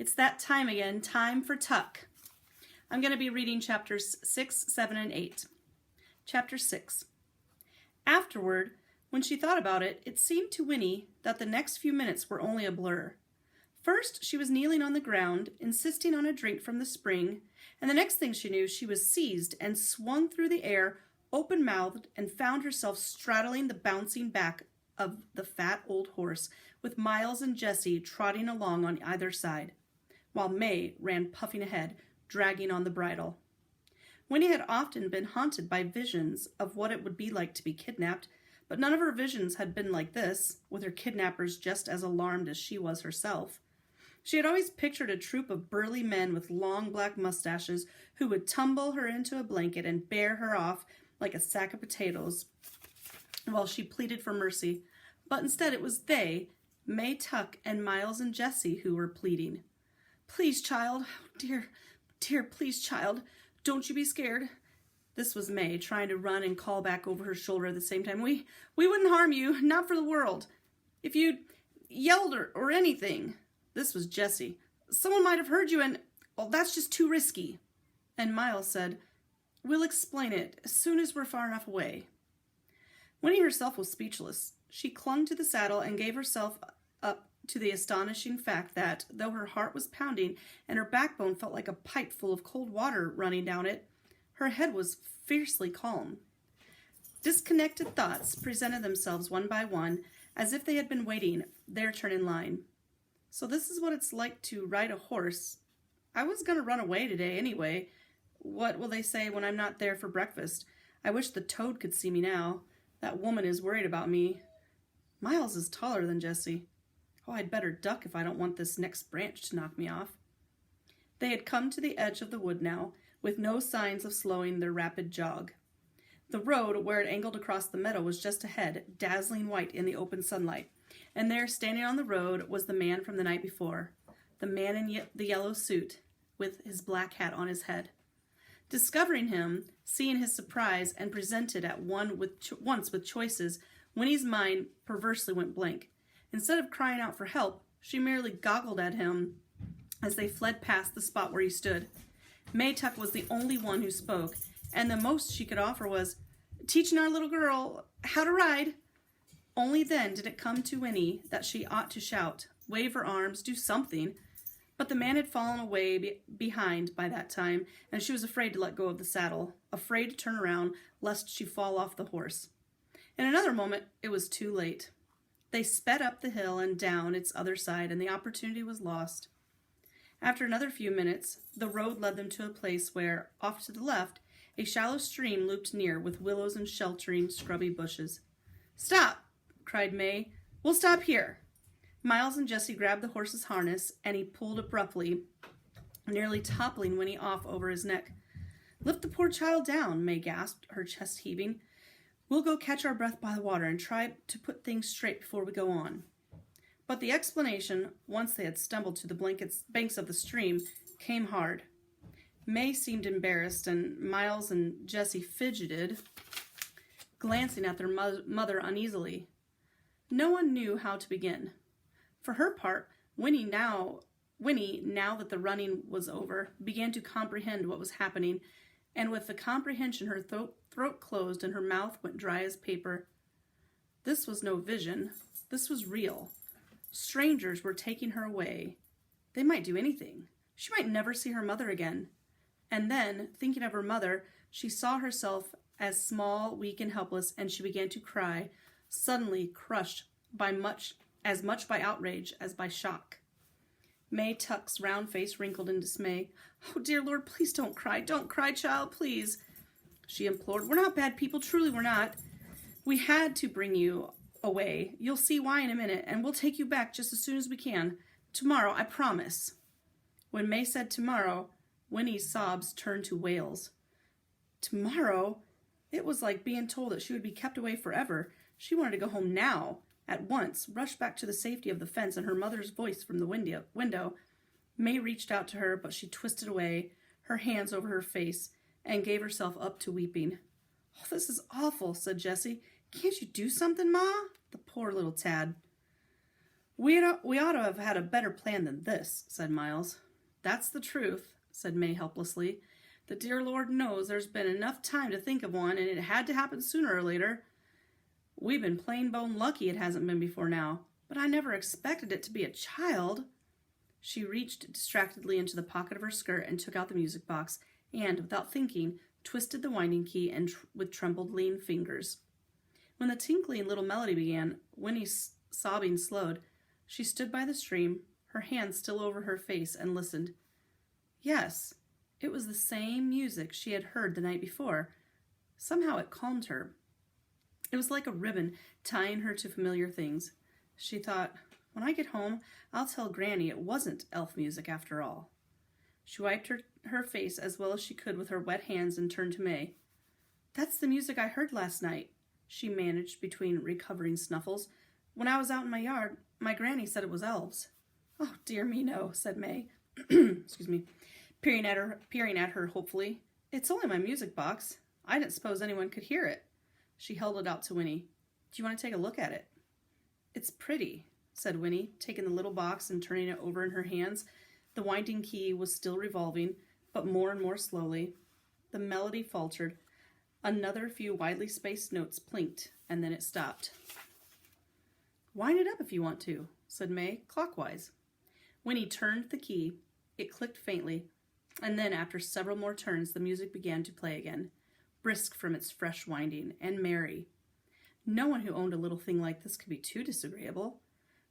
It's that time again, time for Tuck. I'm going to be reading chapters 6, 7, and 8. Chapter 6. Afterward, when she thought about it, it seemed to Winnie that the next few minutes were only a blur. First, she was kneeling on the ground, insisting on a drink from the spring, and the next thing she knew, she was seized and swung through the air, open-mouthed, and found herself straddling the bouncing back of the fat old horse, with Miles and Jessie trotting along on either side, while May ran puffing ahead, dragging on the bridle. Winnie had often been haunted by visions of what it would be like to be kidnapped, but none of her visions had been like this, with her kidnappers just as alarmed as she was herself. She had always pictured a troop of burly men with long black mustaches who would tumble her into a blanket and bear her off like a sack of potatoes while she pleaded for mercy. But instead it was they, May Tuck and Miles and Jessie, who were pleading. "Please, child. Dear, please, child. Don't you be scared." This was May, trying to run and call back over her shoulder at the same time. We wouldn't harm you, not for the world. If you'd yelled or anything." This was Jessie. "Someone might have heard you and, well, that's just too risky." And Miles said, "We'll explain it as soon as we're far enough away." Winnie herself was speechless. She clung to the saddle and gave herself up to the astonishing fact that, though her heart was pounding and her backbone felt like a pipe full of cold water running down it, her head was fiercely calm. Disconnected thoughts presented themselves one by one, as if they had been waiting their turn in line. So this is what it's like to ride a horse. I was going to run away today anyway. What will they say when I'm not there for breakfast? I wish the toad could see me now. That woman is worried about me. Miles is taller than Jessie. Oh, I'd better duck if I don't want this next branch to knock me off. They had come to the edge of the wood now, with no signs of slowing their rapid jog. The road, where it angled across the meadow, was just ahead, dazzling white in the open sunlight. And there, standing on the road, was the man from the night before, the man in the yellow suit, with his black hat on his head. Discovering him, seeing his surprise, and presented at once with choices, Winnie's mind perversely went blank. Instead of crying out for help, she merely goggled at him as they fled past the spot where he stood. May Tuck was the only one who spoke, and the most she could offer was, "Teaching our little girl how to ride." Only then did it come to Winnie that she ought to shout, wave her arms, do something. But the man had fallen away behind by that time, and she was afraid to let go of the saddle, afraid to turn around lest she fall off the horse. In another moment, it was too late. They sped up the hill and down its other side, and the opportunity was lost. After another few minutes, the road led them to a place where, off to the left, a shallow stream looped near with willows and sheltering scrubby bushes. "Stop!" cried May. "We'll stop here." Miles and Jessie grabbed the horse's harness, and he pulled abruptly, nearly toppling Winnie off over his neck. "Lift the poor child down," May gasped, her chest heaving. "We'll go catch our breath by the water and try to put things straight before we go on." But the explanation, once they had stumbled to the banks of the stream, came hard. May seemed embarrassed, and Miles and Jessie fidgeted, glancing at their mother uneasily. No one knew how to begin. For her part, Winnie, now that the running was over, began to comprehend what was happening, and with the comprehension her throat closed and her mouth went dry as paper. This was no vision. This was real. Strangers were taking her away. They might do anything. She might never see her mother again. And then, thinking of her mother, she saw herself as small, weak, and helpless, and she began to cry, suddenly crushed as much by outrage as by shock. May Tuck's round face wrinkled in dismay. "Oh, dear Lord, please don't cry. Don't cry, child, please," she implored. "We're not bad people. Truly, we're not. We had to bring you away. You'll see why in a minute, and we'll take you back just as soon as we can. Tomorrow, I promise." When May said tomorrow, Winnie's sobs turned to wails. Tomorrow? It was like being told that she would be kept away forever. She wanted to go home now, at once, rush back to the safety of the fence and her mother's voice from the window. May reached out to her, but she twisted away, her hands over her face, and gave herself up to weeping. "Oh, this is awful," said Jessie. "Can't you do something, Ma?" The poor little tad. We ought to have had a better plan than this, said Miles. That's the truth, said May helplessly. The dear Lord knows there's been enough time to think of one, and it had to happen sooner or later. We've been plain bone lucky it hasn't been before now, but I never expected it to be a child. She reached distractedly into the pocket of her skirt and took out the music box, and, without thinking, twisted the winding key with trembled lean fingers. When the tinkling little melody began, Winnie's sobbing slowed. She stood by the stream, her hands still over her face, and listened. Yes, it was the same music she had heard the night before. Somehow it calmed her. It was like a ribbon tying her to familiar things. She thought, when I get home, I'll tell Granny it wasn't elf music after all. She wiped her face as well as she could with her wet hands and turned to May. That's the music I heard last night, she managed between recovering snuffles. When I was out in my yard, my Granny said it was elves. Oh, dear me, no, said May. Excuse me. Peering at her hopefully. It's only my music box. I didn't suppose anyone could hear it. She held it out to Winnie. Do you want to take a look at it? It's pretty, said Winnie, taking the little box and turning it over in her hands. The winding key was still revolving, but more and more slowly. The melody faltered. Another few widely spaced notes plinked, and then it stopped. Wind it up if you want to, said May, clockwise. Winnie turned the key. It clicked faintly, and then after several more turns, the music began to play again, brisk from its fresh winding, and merry. No one who owned a little thing like this could be too disagreeable.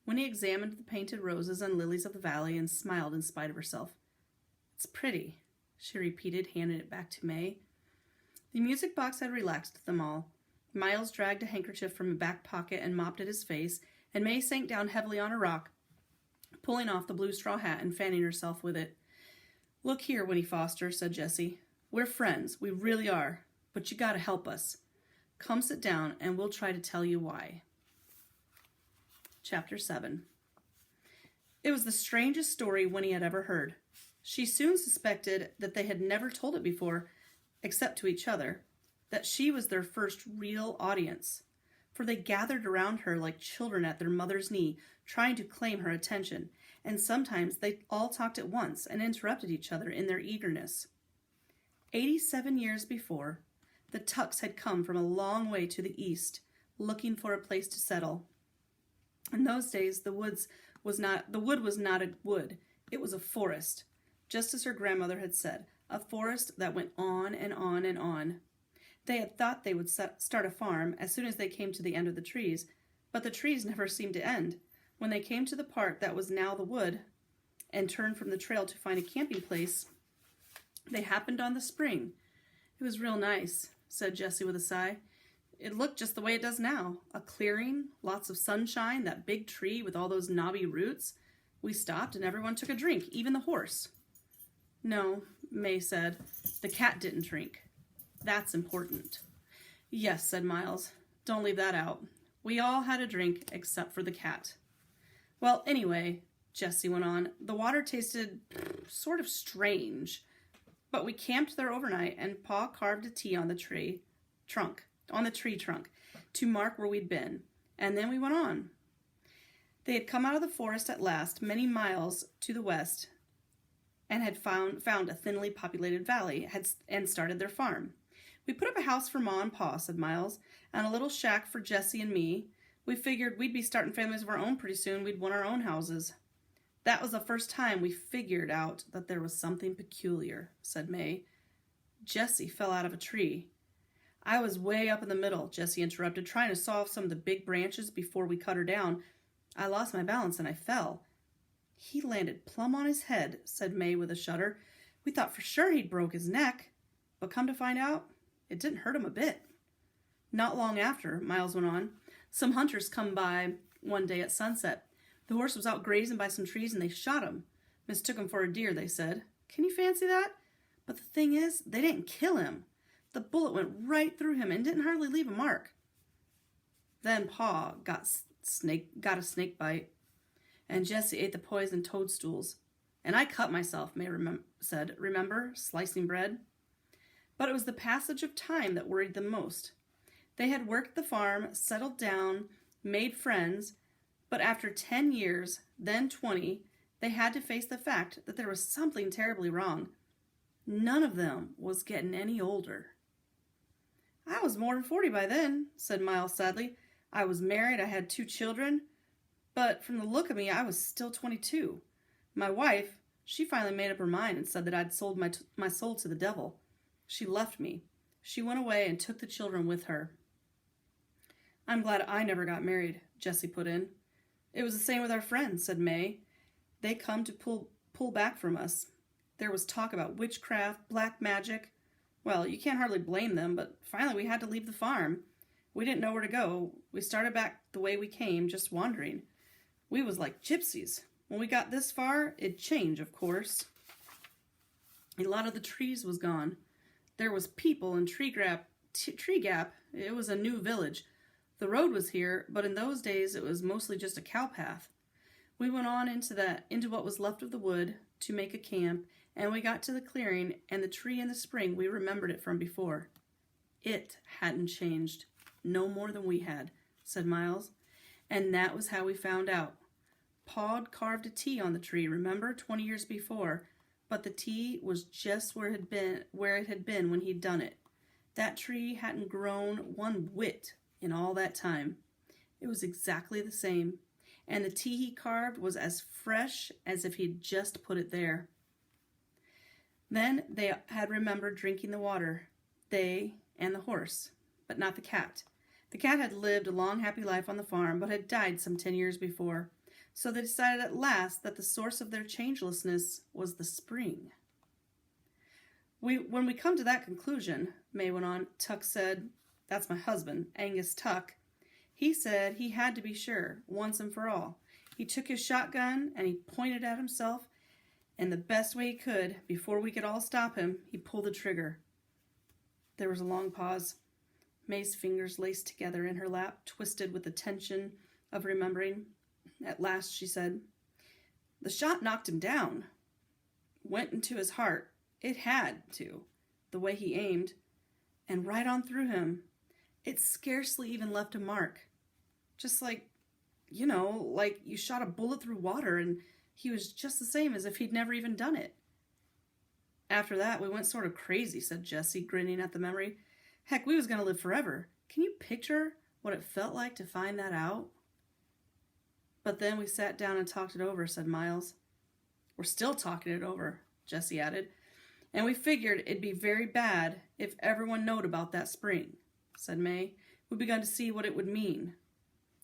Winnie examined the painted roses and lilies of the valley and smiled in spite of herself. It's pretty, she repeated, handing it back to May. The music box had relaxed them all. Miles dragged a handkerchief from a back pocket and mopped at his face, and May sank down heavily on a rock, pulling off the blue straw hat and fanning herself with it. Look here, Winnie Foster, said Jessie. We're friends, we really are, but you gotta help us. Come sit down, and we'll try to tell you why. Chapter 7. It was the strangest story Winnie had ever heard. She soon suspected that they had never told it before, except to each other, that she was their first real audience, for they gathered around her like children at their mother's knee, trying to claim her attention, and sometimes they all talked at once and interrupted each other in their eagerness. 87 years before, the Tucks had come from a long way to the east, looking for a place to settle. In those days, the wood was not a wood, it was a forest, just as her grandmother had said, a forest that went on and on and on. They had thought they would start a farm as soon as they came to the end of the trees, but the trees never seemed to end. When they came to the part that was now the wood, and turned from the trail to find a camping place, they happened on the spring. It was real nice, said Jessie with a sigh. It looked just the way it does now. A clearing, lots of sunshine, that big tree with all those knobby roots. We stopped and everyone took a drink, even the horse. No, May said. The cat didn't drink. That's important. Yes, said Miles. Don't leave that out. We all had a drink except for the cat. Well, anyway, Jessie went on, the water tasted sort of strange. But we camped there overnight, and Pa carved a T on the tree trunk, to mark where we'd been, and then we went on. They had come out of the forest at last, many miles to the west, and had found a thinly populated valley, and started their farm. We put up a house for Ma and Pa, said Miles, and a little shack for Jessie and me. We figured we'd be starting families of our own pretty soon. We'd want our own houses. That was the first time we figured out that there was something peculiar, said May. Jessie fell out of a tree. I was way up in the middle, Jessie interrupted, trying to saw off some of the big branches before we cut her down. I lost my balance and I fell. He landed plumb on his head, said May with a shudder. We thought for sure he'd broke his neck, but come to find out, it didn't hurt him a bit. Not long after, Miles went on, some hunters come by one day at sunset. The horse was out grazing by some trees and they shot him. Mistook him for a deer, they said. Can you fancy that? But the thing is, they didn't kill him. The bullet went right through him and didn't hardly leave a mark. Then Pa got a snake bite, and Jessie ate the poisoned toadstools. And I cut myself, May said. Remember, slicing bread? But it was the passage of time that worried them most. They had worked the farm, settled down, made friends, But after 10 years, then 20, they had to face the fact that there was something terribly wrong. None of them was getting any older. I was more than 40 by then, said Miles sadly. I was married, I had 2 children, but from the look of me, I was still 22. My wife, she finally made up her mind and said that I'd sold my soul to the devil. She left me. She went away and took the children with her. I'm glad I never got married, Jessie put in. It was the same with our friends, said May. They come to pull back from us. There was talk about witchcraft, black magic. Well, you can't hardly blame them, but finally we had to leave the farm. We didn't know where to go. We started back the way we came, just wandering. We was like gypsies. When we got this far, it'd change, of course. A lot of the trees was gone. There was people in Tree Gap. It was a new village. The road was here, but in those days it was mostly just a cow path. We went on into what was left of the wood to make a camp, and we got to the clearing and the tree in the spring. We remembered it from before. It hadn't changed, no more than we had, said Miles. And that was how we found out. Pa'd carved a T on the tree, remember, 20 years before, but the T was just where it had been when he'd done it. That tree hadn't grown one whit in all that time. It was exactly the same, and the T he carved was as fresh as if he'd just put it there. Then they had remembered drinking the water, they and the horse, but not the cat. The cat had lived a long, happy life on the farm, but had died some 10 years before. So they decided at last that the source of their changelessness was the spring. When we come to that conclusion, May went on, Tuck said, that's my husband, Angus Tuck. He said he had to be sure, once and for all. He took his shotgun and he pointed at himself, and the best way he could, before we could all stop him, he pulled the trigger. There was a long pause. May's fingers laced together in her lap, twisted with the tension of remembering. At last she said, the shot knocked him down. Went into his heart. It had to, the way he aimed. And right on through him. It scarcely even left a mark. Just like, like you shot a bullet through water and he was just the same as if he'd never even done it. After that, we went sort of crazy, said Jessie, grinning at the memory. Heck, we was going to live forever. Can you picture what it felt like to find that out? But then we sat down and talked it over, said Miles. We're still talking it over, Jessie added. And we figured it'd be very bad if everyone knowed about that spring, said May. We begun to see what it would mean.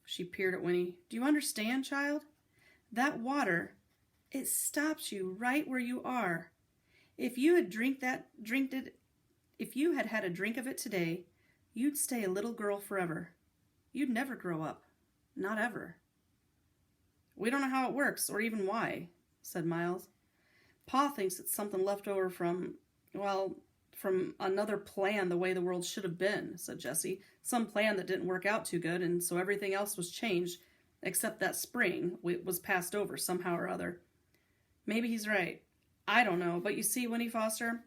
She peered at Winnie. Do you understand, child? That water, it stops you right where you are. If you had had a drink of it today, you'd stay a little girl forever. You'd never grow up. Not ever. We don't know how it works, or even why, said Miles. Pa thinks it's something left over from another plan the way the world should have been, said Jessie. Some plan that didn't work out too good, and so everything else was changed, except that spring was passed over somehow or other. Maybe he's right. I don't know, but you see, Winnie Foster,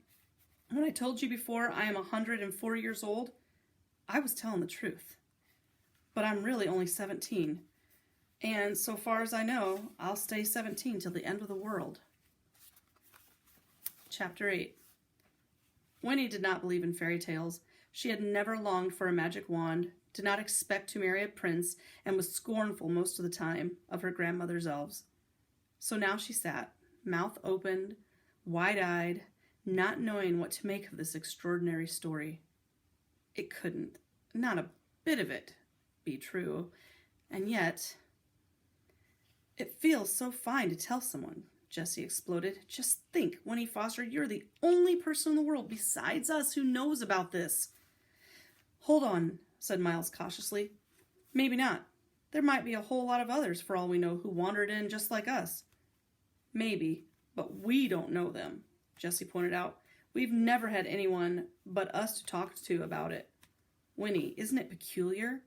when I told you before I am 104 years old, I was telling the truth. But I'm really only 17. And so far as I know, I'll stay 17 till the end of the world. Chapter 8. Winnie did not believe in fairy tales. She had never longed for a magic wand, did not expect to marry a prince, and was scornful most of the time of her grandmother's elves. So now she sat, mouth opened, wide-eyed, not knowing what to make of this extraordinary story. It couldn't, not a bit of it, be true, and yet... It feels so fine to tell someone, Jessie exploded. Just think, Winnie Foster, you're the only person in the world besides us who knows about this. Hold on, said Miles cautiously. Maybe not. There might be a whole lot of others, for all we know, who wandered in just like us. Maybe, but we don't know them, Jessie pointed out. We've never had anyone but us to talk to about it. Winnie, isn't it peculiar?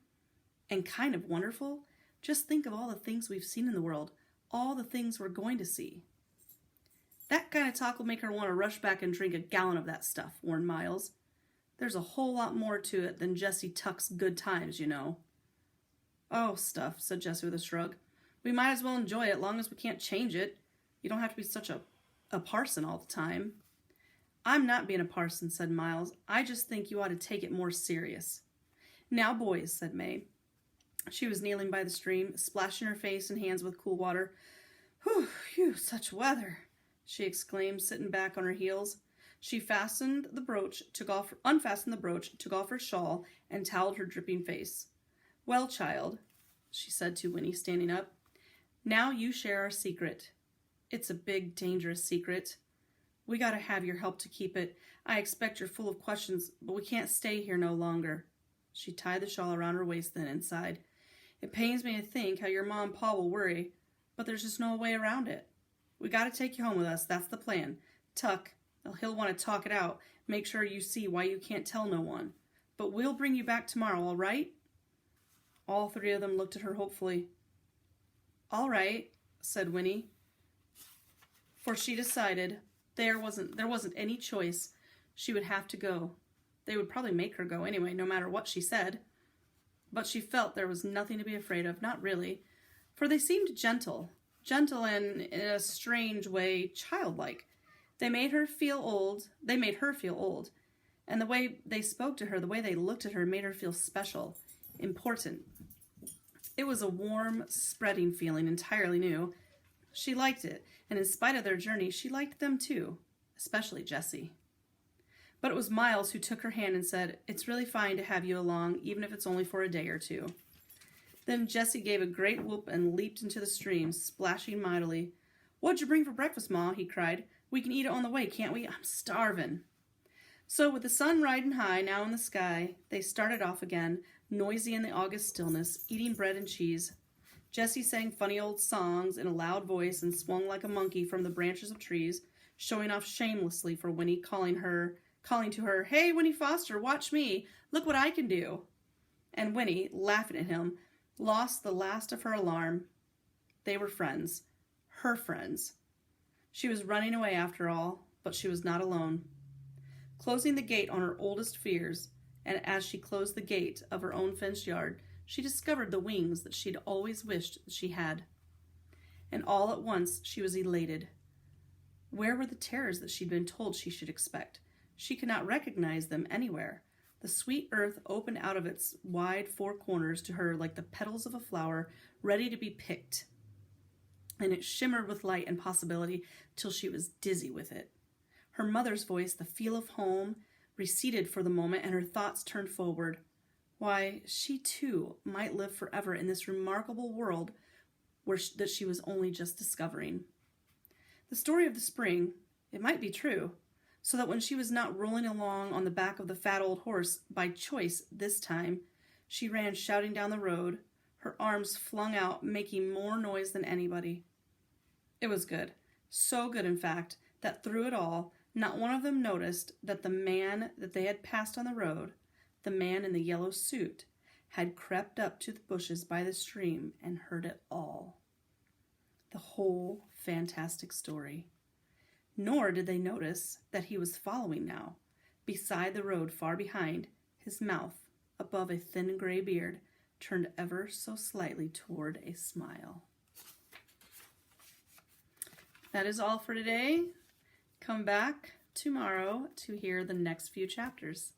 And kind of wonderful? Just think of all the things we've seen in the world, all the things we're going to see. That kind of talk will make her want to rush back and drink a gallon of that stuff, warned Miles. There's a whole lot more to it than Jessie Tuck's good times, you know. Oh, stuff, said Jessie with a shrug. We might as well enjoy it long as we can't change it. You don't have to be such a parson all the time. I'm not being a parson, said Miles. I just think you ought to take it more serious. Now, boys, said May. She was kneeling by the stream, splashing her face and hands with cool water. Whew, such weather, she exclaimed, sitting back on her heels. She unfastened the brooch, took off her shawl, and toweled her dripping face. Well, child, she said to Winnie, standing up, now you share our secret. It's a big, dangerous secret. We gotta have your help to keep it. I expect you're full of questions, but we can't stay here no longer. She tied the shawl around her waist then and sighed. It pains me to think how your Ma and Pa will worry, but there's just no way around it. We gotta take you home with us, that's the plan. Tuck, he'll want to talk it out, make sure you see why you can't tell no one. But we'll bring you back tomorrow, all right? All three of them looked at her hopefully. All right, said Winnie, for she decided there wasn't any choice. She would have to go. They would probably make her go anyway, no matter what she said. But she felt there was nothing to be afraid of, not really, for they seemed gentle and, in a strange way, childlike. They made her feel old, and the way they spoke to her, the way they looked at her, made her feel special, important. It was a warm, spreading feeling, entirely new. She liked it, and in spite of their journey, she liked them too, especially Jessie. But it was Miles who took her hand and said, It's really fine to have you along, even if it's only for a day or two. Then Jessie gave a great whoop and leaped into the stream, splashing mightily. What'd you bring for breakfast, Ma? He cried. We can eat it on the way, can't we? I'm starving. So with the sun riding high now in the sky, they started off again, noisy in the August stillness, eating bread and cheese. Jessie sang funny old songs in a loud voice and swung like a monkey from the branches of trees, showing off shamelessly for Winnie, calling to her, Hey, Winnie Foster, watch me. Look what I can do. And Winnie, laughing at him, lost the last of her alarm. They were friends. Her friends. She was running away after all, but she was not alone. Closing the gate on her oldest fears, and as she closed the gate of her own fenced yard, she discovered the wings that she'd always wished she had. And all at once she was elated. Where were the terrors that she'd been told she should expect? She could not recognize them anywhere. The sweet earth opened out of its wide four corners to her like the petals of a flower ready to be picked. And it shimmered with light and possibility till she was dizzy with it. Her mother's voice, the feel of home, receded for the moment, and her thoughts turned forward. Why, she too might live forever in this remarkable world that she was only just discovering. The story of the spring, it might be true, so that when she was not rolling along on the back of the fat old horse by choice this time, she ran shouting down the road, her arms flung out, making more noise than anybody. It was good, so good in fact, that through it all, not one of them noticed that the man that they had passed on the road, the man in the yellow suit, had crept up to the bushes by the stream and heard it all. The whole fantastic story. Nor did they notice that he was following now, beside the road far behind, his mouth, above a thin gray beard, turned ever so slightly toward a smile. That is all for today. Come back tomorrow to hear the next few chapters.